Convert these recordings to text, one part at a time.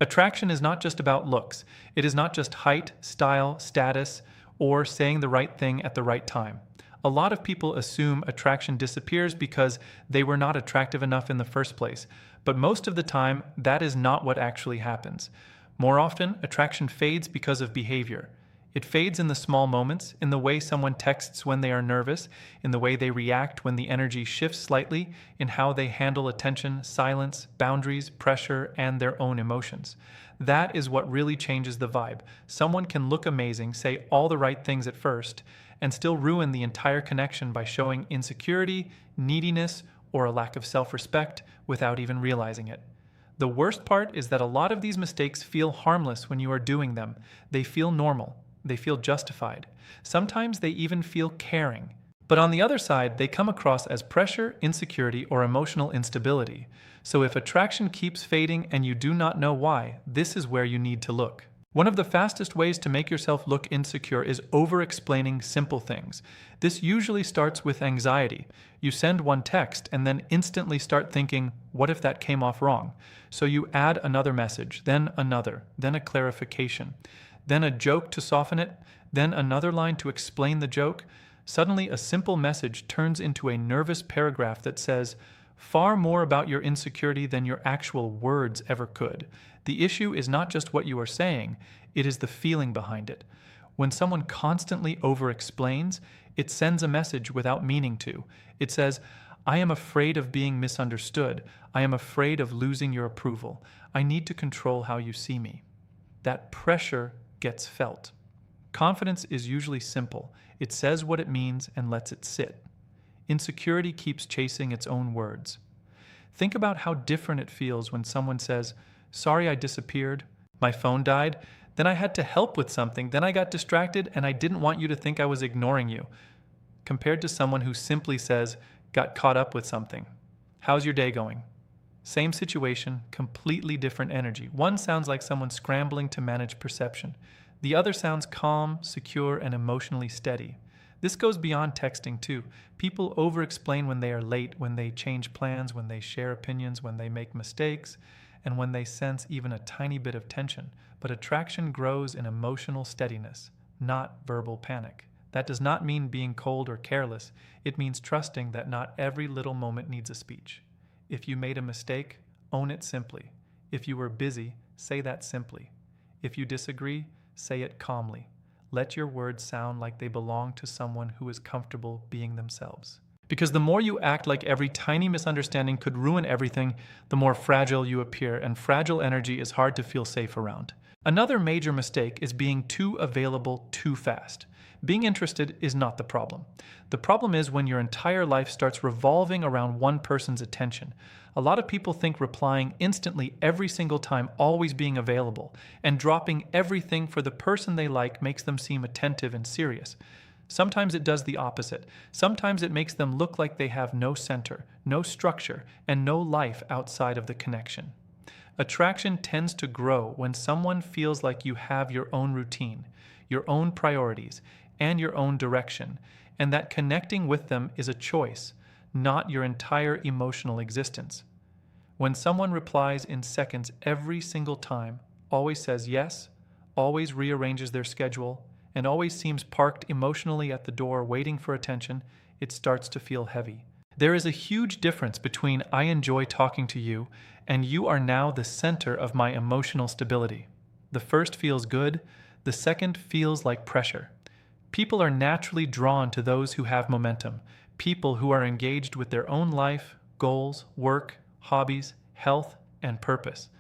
Attraction is not just about looks. It is not just height, style, status, or saying the right thing at the right time. A lot of people assume attraction disappears because they were not attractive enough in the first place, but most of the time, that is not what actually happens. More often, attraction fades because of behavior. It fades in the small moments, in the way someone texts when they are nervous, in the way they react when the energy shifts slightly, in how they handle attention, silence, boundaries, pressure, and their own emotions. That is what really changes the vibe. Someone can look amazing, say all the right things at first, and still ruin the entire connection by showing insecurity, neediness, or a lack of self-respect without even realizing it. The worst part is that a lot of these mistakes feel harmless when you are doing them. They feel normal. They feel justified. Sometimes they even feel caring. But on the other side, they come across as pressure, insecurity, or emotional instability. So if attraction keeps fading and you do not know why, this is where you need to look. One of the fastest ways to make yourself look insecure is over-explaining simple things. This usually starts with anxiety. You send one text and then instantly start thinking, what if that came off wrong? So you add another message, then another, then a clarification, then a joke to soften it, then another line to explain the joke. Suddenly, a simple message turns into a nervous paragraph that says far more about your insecurity than your actual words ever could. The issue is not just what you are saying, it is the feeling behind it. When someone constantly over-explains, it sends a message without meaning to. It says, I am afraid of being misunderstood. I am afraid of losing your approval. I need to control how you see me. That pressure gets felt. Confidence is usually simple. It says what it means and lets it sit. Insecurity keeps chasing its own words. Think about how different it feels when someone says, sorry I disappeared, my phone died, then I had to help with something, then I got distracted and I didn't want you to think I was ignoring you, compared to someone who simply says, got caught up with something. How's your day going? Same situation, completely different energy. One sounds like someone scrambling to manage perception. The other sounds calm, secure, and emotionally steady. This goes beyond texting too. People over-explain when they are late, when they change plans, when they share opinions, when they make mistakes, and when they sense even a tiny bit of tension. But attraction grows in emotional steadiness, not verbal panic. That does not mean being cold or careless. It means trusting that not every little moment needs a speech. If you made a mistake, own it simply. If you were busy, say that simply. If you disagree, say it calmly. Let your words sound like they belong to someone who is comfortable being themselves. Because the more you act like every tiny misunderstanding could ruin everything, the more fragile you appear, and fragile energy is hard to feel safe around. Another major mistake is being too available too fast. Being interested is not the problem. The problem is when your entire life starts revolving around one person's attention. A lot of people think replying instantly every single time, always being available, and dropping everything for the person they like makes them seem attentive and serious. Sometimes it does the opposite. Sometimes it makes them look like they have no center, no structure, and no life outside of the connection. Attraction tends to grow when someone feels like you have your own routine, your own priorities, and your own direction, and that connecting with them is a choice, not your entire emotional existence. When someone replies in seconds every single time, always says yes, always rearranges their schedule, and always seems parked emotionally at the door waiting for attention, it starts to feel heavy. There is a huge difference between I enjoy talking to you and you are now the center of my emotional stability. The first feels good, the second feels like pressure. People are naturally drawn to those who have momentum, people who are engaged with their own life, goals, work, hobbies, health, and purpose.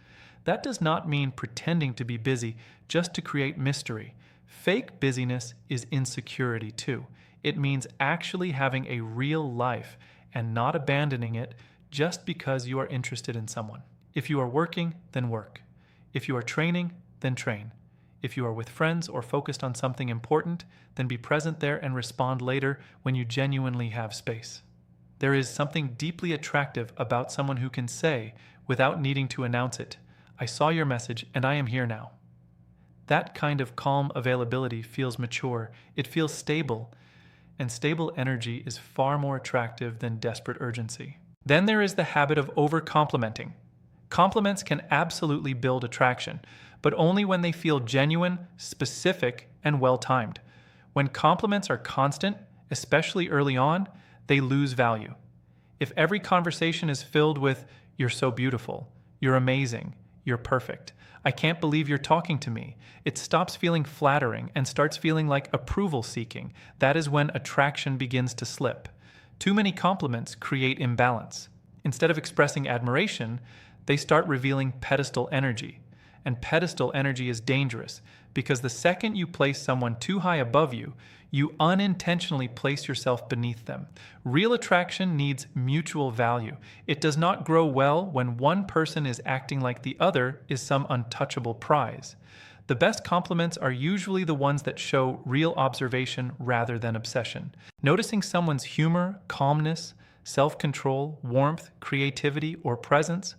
That does not mean pretending to be busy just to create mystery. Fake busyness is insecurity too. It means actually having a real life and not abandoning it just because you are interested in someone. If you are working, then work. If you are training, then train. If you are with friends or focused on something important, then be present there and respond later when you genuinely have space. There is something deeply attractive about someone who can say, without needing to announce it, I saw your message and I am here now. That kind of calm availability feels mature, it feels stable, and stable energy is far more attractive than desperate urgency. Then there is the habit of over-complimenting. Compliments can absolutely build attraction, but only when they feel genuine, specific, and well-timed. When compliments are constant, especially early on, they lose value. If every conversation is filled with, "You're so beautiful," "You're amazing," "You're perfect," "I can't believe you're talking to me," it stops feeling flattering and starts feeling like approval seeking. That is when attraction begins to slip. Too many compliments create imbalance. Instead of expressing admiration, they start revealing pedestal energy. And pedestal energy is dangerous because the second you place someone too high above you, you unintentionally place yourself beneath them. Real attraction needs mutual value. It does not grow well when one person is acting like the other is some untouchable prize. The best compliments are usually the ones that show real observation rather than obsession. Noticing someone's humor, calmness, self-control, warmth, creativity, or presence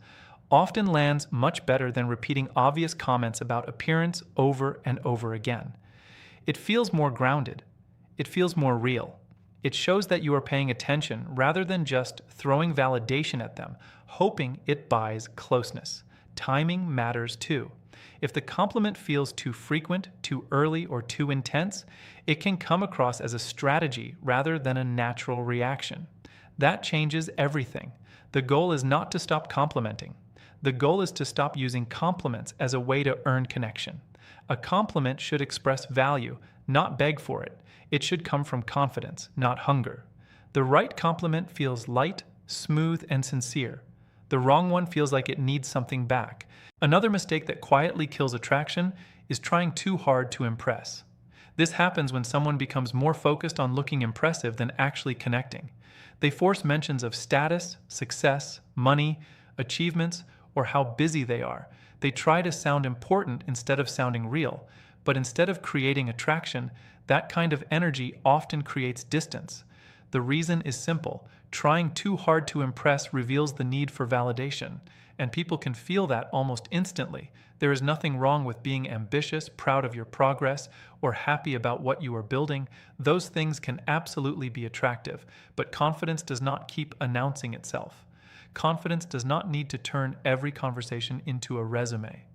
often lands much better than repeating obvious comments about appearance over and over again. It feels more grounded. It feels more real. It shows that you are paying attention rather than just throwing validation at them, hoping it buys closeness. Timing matters too. If the compliment feels too frequent, too early, or too intense, it can come across as a strategy rather than a natural reaction. That changes everything. The goal is not to stop complimenting. The goal is to stop using compliments as a way to earn connection. A compliment should express value, not beg for it. It should come from confidence, not hunger. The right compliment feels light, smooth, and sincere. The wrong one feels like it needs something back. Another mistake that quietly kills attraction is trying too hard to impress. This happens when someone becomes more focused on looking impressive than actually connecting. They force mentions of status, success, money, achievements, or how busy they are. They try to sound important instead of sounding real, but instead of creating attraction, that kind of energy often creates distance. The reason is simple. Trying too hard to impress reveals the need for validation, and people can feel that almost instantly. There is nothing wrong with being ambitious, proud of your progress, or happy about what you are building. Those things can absolutely be attractive, but confidence does not keep announcing itself. Confidence does not need to turn every conversation into a resume.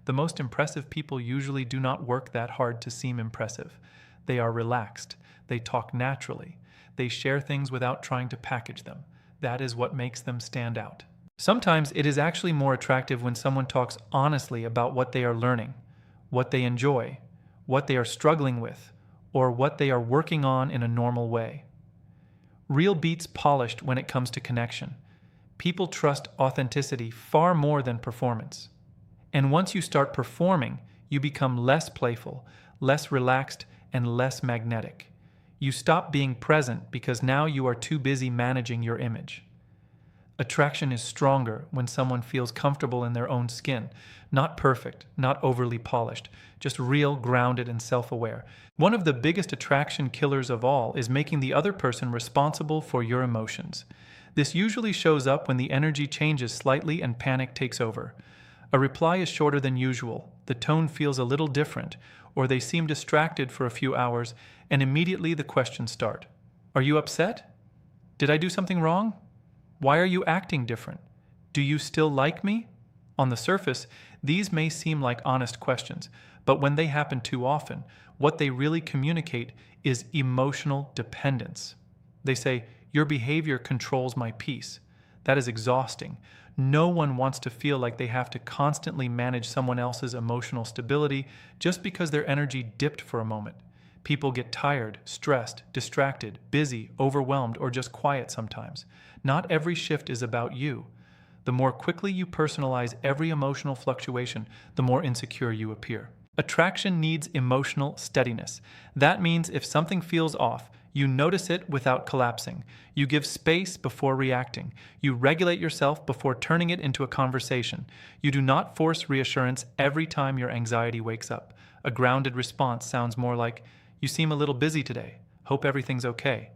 The most impressive people usually do not work that hard to seem impressive. They are relaxed. They talk naturally. They share things without trying to package them. That is what makes them stand out. Sometimes it is actually more attractive when someone talks honestly about what they are learning, what they enjoy, what they are struggling with, or what they are working on in a normal way. Real beats polished when it comes to connection. People trust authenticity far more than performance. And once you start performing, you become less playful, less relaxed, and less magnetic. You stop being present because now you are too busy managing your image. Attraction is stronger when someone feels comfortable in their own skin, not perfect, not overly polished, just real, grounded, and self-aware. One of the biggest attraction killers of all is making the other person responsible for your emotions. This usually shows up when the energy changes slightly and panic takes over. A reply is shorter than usual, the tone feels a little different, or they seem distracted for a few hours, and immediately the questions start. Are you upset? Did I do something wrong? Why are you acting different? Do you still like me? On the surface, these may seem like honest questions, but when they happen too often, what they really communicate is emotional dependence. They say, "Your behavior controls my peace." That is exhausting. No one wants to feel like they have to constantly manage someone else's emotional stability just because their energy dipped for a moment. People get tired, stressed, distracted, busy, overwhelmed, or just quiet sometimes. Not every shift is about you. The more quickly you personalize every emotional fluctuation, the more insecure you appear. Attraction needs emotional steadiness. That means if something feels off, you notice it without collapsing. You give space before reacting. You regulate yourself before turning it into a conversation. You do not force reassurance every time your anxiety wakes up. A grounded response sounds more like, "You seem a little busy today. Hope everything's okay."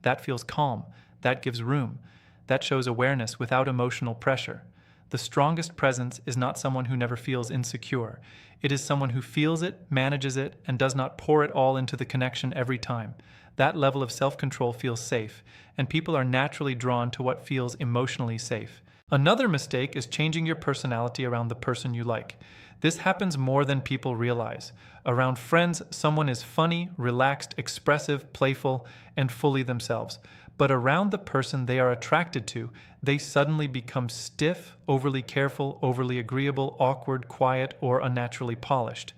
That feels calm. That gives room. That shows awareness without emotional pressure. The strongest presence is not someone who never feels insecure. It is someone who feels it, manages it, and does not pour it all into the connection every time. That level of self-control feels safe, and people are naturally drawn to what feels emotionally safe. Another mistake is changing your personality around the person you like. This happens more than people realize. Around friends, someone is funny, relaxed, expressive, playful, and fully themselves. But around the person they are attracted to, they suddenly become stiff, overly careful, overly agreeable, awkward, quiet, or unnaturally polished.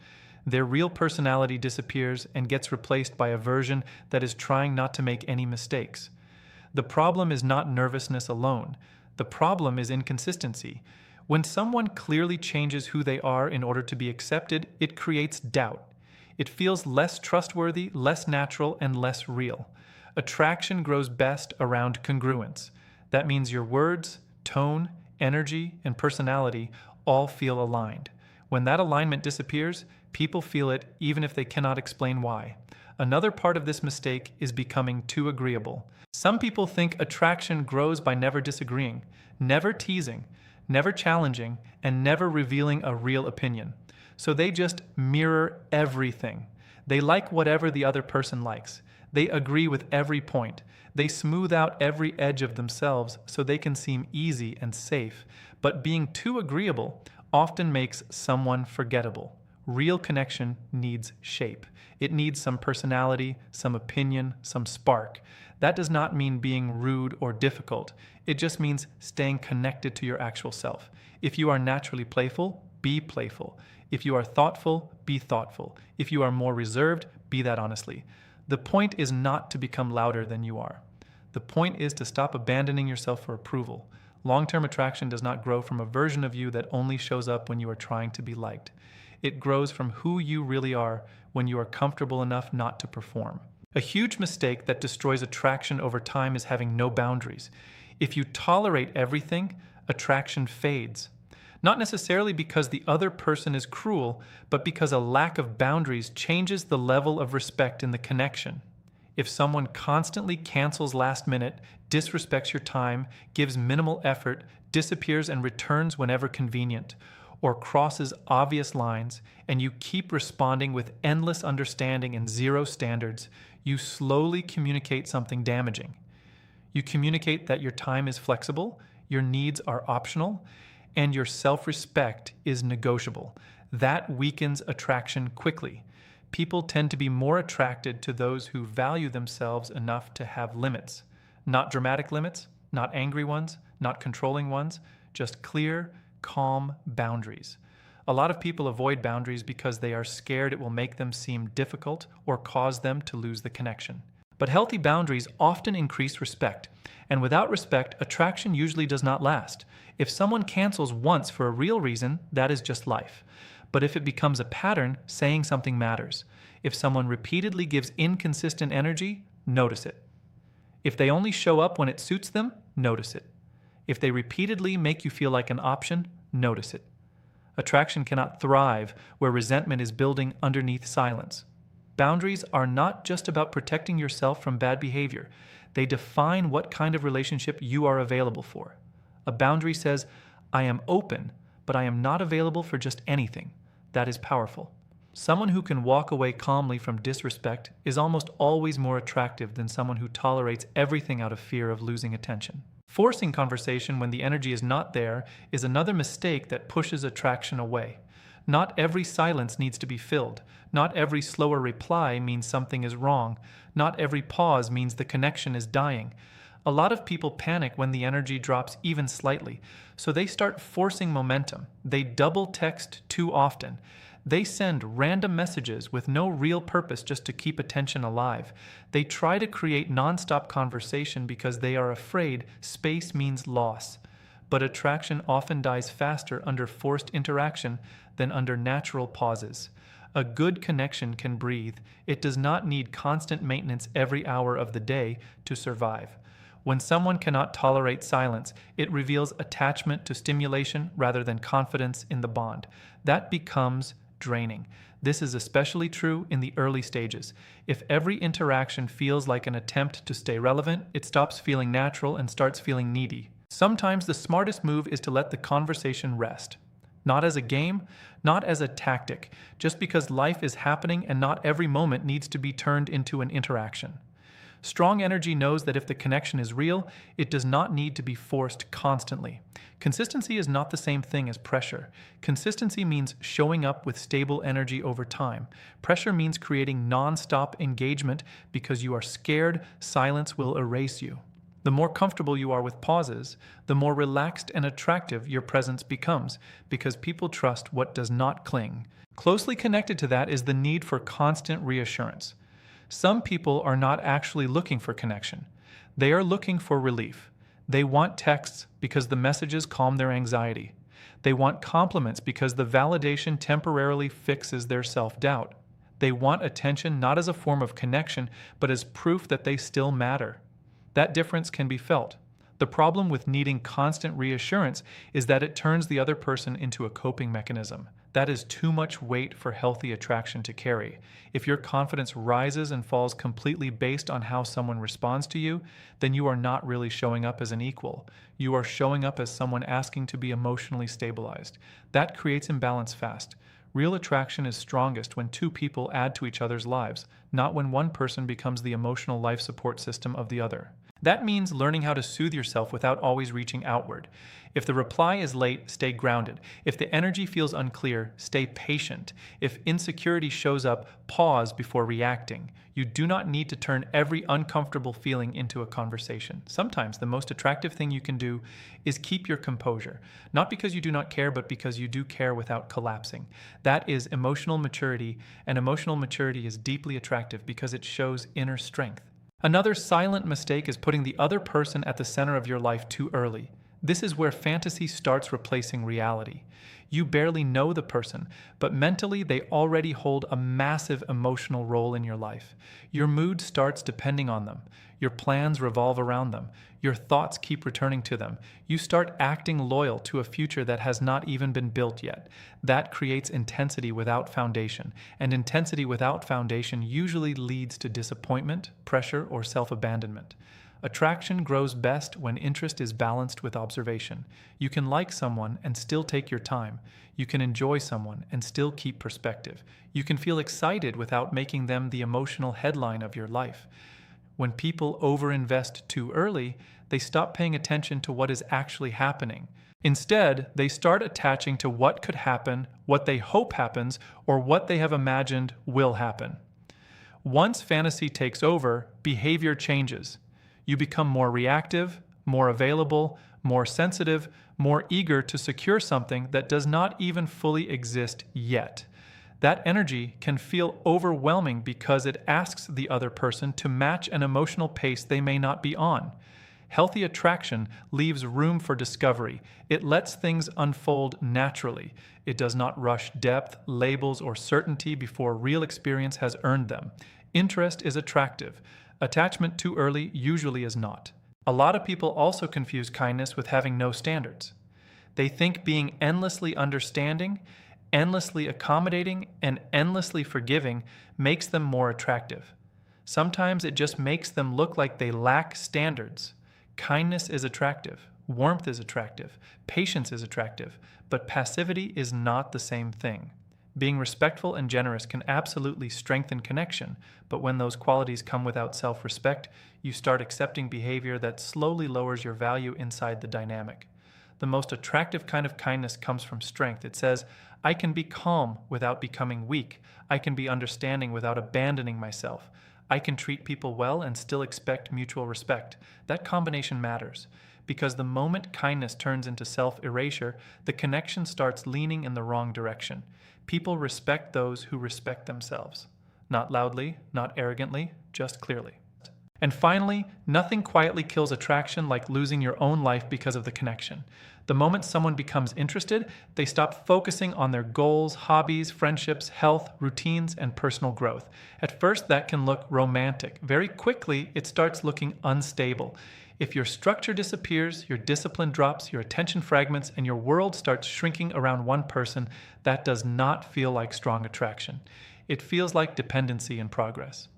Their real personality disappears and gets replaced by a version that is trying not to make any mistakes. The problem is not nervousness alone. The problem is inconsistency. When someone clearly changes who they are in order to be accepted, it creates doubt. It feels less trustworthy, less natural, and less real. Attraction grows best around congruence. That means your words, tone, energy, and personality all feel aligned. When that alignment disappears, people feel it even if they cannot explain why. Another part of this mistake is becoming too agreeable. Some people think attraction grows by never disagreeing, never teasing, never challenging, and never revealing a real opinion. So they just mirror everything. They like whatever the other person likes. They agree with every point. They smooth out every edge of themselves so they can seem easy and safe. But being too agreeable often makes someone forgettable. Real connection needs shape. It needs some personality, some opinion, some spark. That does not mean being rude or difficult. It just means staying connected to your actual self. If you are naturally playful, be playful. If you are thoughtful, be thoughtful. If you are more reserved, be that honestly. The point is not to become louder than you are. The point is to stop abandoning yourself for approval. Long-term attraction does not grow from a version of you that only shows up when you are trying to be liked. It grows from who you really are when you are comfortable enough not to perform. A huge mistake that destroys attraction over time is having no boundaries. If you tolerate everything, attraction fades. Not necessarily because the other person is cruel, but because a lack of boundaries changes the level of respect in the connection. If someone constantly cancels last minute, disrespects your time, gives minimal effort, disappears and returns whenever convenient, or crosses obvious lines, and you keep responding with endless understanding and zero standards, you slowly communicate something damaging. You communicate that your time is flexible, your needs are optional, and your self-respect is negotiable. That weakens attraction quickly. People tend to be more attracted to those who value themselves enough to have limits. Not dramatic limits, not angry ones, not controlling ones, just clear, calm boundaries. A lot of people avoid boundaries because they are scared it will make them seem difficult or cause them to lose the connection. But healthy boundaries often increase respect, and without respect, attraction usually does not last. If someone cancels once for a real reason, that is just life. But if it becomes a pattern, saying something matters. If someone repeatedly gives inconsistent energy, notice it. If they only show up when it suits them, notice it. If they repeatedly make you feel like an option, notice it. Attraction cannot thrive where resentment is building underneath silence. Boundaries are not just about protecting yourself from bad behavior. They define what kind of relationship you are available for. A boundary says, I am open, but I am not available for just anything. That is powerful. Someone who can walk away calmly from disrespect is almost always more attractive than someone who tolerates everything out of fear of losing attention. Forcing conversation when the energy is not there is another mistake that pushes attraction away. Not every silence needs to be filled. Not every slower reply means something is wrong. Not every pause means the connection is dying. A lot of people panic when the energy drops even slightly, so they start forcing momentum. They double text too often. They send random messages with no real purpose just to keep attention alive. They try to create nonstop conversation because they are afraid space means loss. But attraction often dies faster under forced interaction than under natural pauses. A good connection can breathe. It does not need constant maintenance every hour of the day to survive. When someone cannot tolerate silence, it reveals attachment to stimulation rather than confidence in the bond. That becomes draining. This is especially true in the early stages. If every interaction feels like an attempt to stay relevant, it stops feeling natural and starts feeling needy. Sometimes the smartest move is to let the conversation rest. Not as a game, not as a tactic, just because life is happening and not every moment needs to be turned into an interaction. Strong energy knows that if the connection is real, it does not need to be forced constantly. Consistency is not the same thing as pressure. Consistency means showing up with stable energy over time. Pressure means creating non-stop engagement because you are scared silence will erase you. The more comfortable you are with pauses, the more relaxed and attractive your presence becomes because people trust what does not cling. Closely connected to that is the need for constant reassurance. Some people are not actually looking for connection. They are looking for relief. They want texts because the messages calm their anxiety. They want compliments because the validation temporarily fixes their self-doubt. They want attention not as a form of connection, but as proof that they still matter. That difference can be felt. The problem with needing constant reassurance is that it turns the other person into a coping mechanism. That is too much weight for healthy attraction to carry. If your confidence rises and falls completely based on how someone responds to you, then you are not really showing up as an equal. You are showing up as someone asking to be emotionally stabilized. That creates imbalance fast. Real attraction is strongest when two people add to each other's lives, not when one person becomes the emotional life support system of the other. That means learning how to soothe yourself without always reaching outward. If the reply is late, stay grounded. If the energy feels unclear, stay patient. If insecurity shows up, pause before reacting. You do not need to turn every uncomfortable feeling into a conversation. Sometimes the most attractive thing you can do is keep your composure. Not because you do not care, but because you do care without collapsing. That is emotional maturity, and emotional maturity is deeply attractive because it shows inner strength. Another silent mistake is putting the other person at the center of your life too early. This is where fantasy starts replacing reality. You barely know the person, but mentally they already hold a massive emotional role in your life. Your mood starts depending on them. Your plans revolve around them. Your thoughts keep returning to them. You start acting loyal to a future that has not even been built yet. That creates intensity without foundation, and intensity without foundation usually leads to disappointment, pressure, or self-abandonment. Attraction grows best when interest is balanced with observation. You can like someone and still take your time. You can enjoy someone and still keep perspective. You can feel excited without making them the emotional headline of your life. When people overinvest too early, they stop paying attention to what is actually happening. Instead, they start attaching to what could happen, what they hope happens, or what they have imagined will happen. Once fantasy takes over, behavior changes. You become more reactive, more available, more sensitive, more eager to secure something that does not even fully exist yet. That energy can feel overwhelming because it asks the other person to match an emotional pace they may not be on. Healthy attraction leaves room for discovery. It lets things unfold naturally. It does not rush depth, labels, or certainty before real experience has earned them. Interest is attractive. Attachment too early usually is not. A lot of people also confuse kindness with having no standards. They think being endlessly understanding, endlessly accommodating, and endlessly forgiving makes them more attractive. Sometimes it just makes them look like they lack standards. Kindness is attractive, warmth is attractive, patience is attractive, but passivity is not the same thing. Being respectful and generous can absolutely strengthen connection, but when those qualities come without self-respect, you start accepting behavior that slowly lowers your value inside the dynamic. The most attractive kind of kindness comes from strength. It says, I can be calm without becoming weak. I can be understanding without abandoning myself. I can treat people well and still expect mutual respect. That combination matters, because the moment kindness turns into self-erasure, the connection starts leaning in the wrong direction. People respect those who respect themselves. Not loudly, not arrogantly, just clearly. And finally, nothing quietly kills attraction like losing your own life because of the connection. The moment someone becomes interested, they stop focusing on their goals, hobbies, friendships, health, routines, and personal growth. At first, that can look romantic. Very quickly, it starts looking unstable. If your structure disappears, your discipline drops, your attention fragments, and your world starts shrinking around one person, that does not feel like strong attraction. It feels like dependency in progress.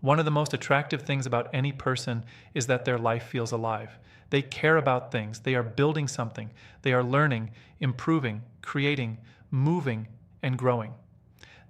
One of the most attractive things about any person is that their life feels alive. They care about things. They are building something. They are learning, improving, creating, moving, and growing.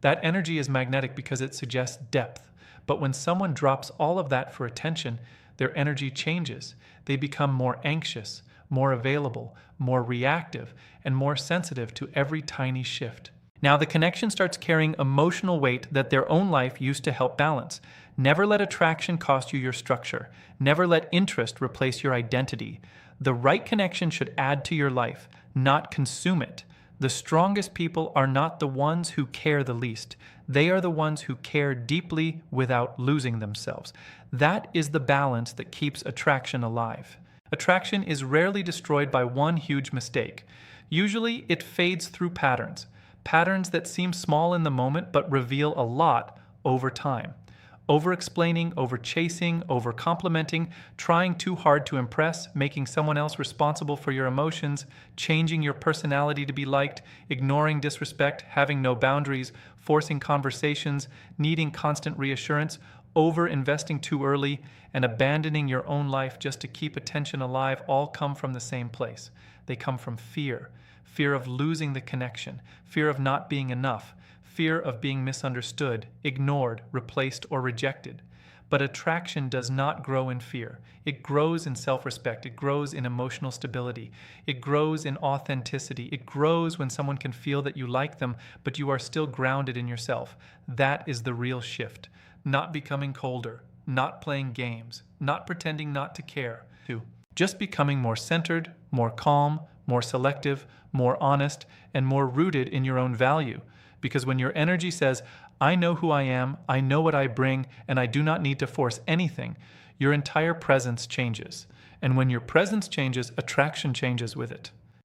That energy is magnetic because it suggests depth. But when someone drops all of that for attention, their energy changes. They become more anxious, more available, more reactive, and more sensitive to every tiny shift. Now the connection starts carrying emotional weight that their own life used to help balance. Never let attraction cost you your structure. Never let interest replace your identity. The right connection should add to your life, not consume it. The strongest people are not the ones who care the least. They are the ones who care deeply without losing themselves. That is the balance that keeps attraction alive. Attraction is rarely destroyed by one huge mistake. Usually it fades through patterns. Patterns that seem small in the moment but reveal a lot over time. Over-explaining, over-chasing, over-complimenting, trying too hard to impress, making someone else responsible for your emotions, changing your personality to be liked, ignoring disrespect, having no boundaries, forcing conversations, needing constant reassurance, over-investing too early, and abandoning your own life just to keep attention alive all come from the same place. They come from fear. Fear of losing the connection, fear of not being enough, fear of being misunderstood, ignored, replaced, or rejected. But attraction does not grow in fear. It grows in self-respect. It grows in emotional stability. It grows in authenticity. It grows when someone can feel that you like them, but you are still grounded in yourself. That is the real shift. Not becoming colder, not playing games, not pretending not to care. Just becoming more centered, more calm, more selective, more honest, and more rooted in your own value. Because when your energy says, I know who I am, I know what I bring, and I do not need to force anything, your entire presence changes. And when your presence changes, attraction changes with it.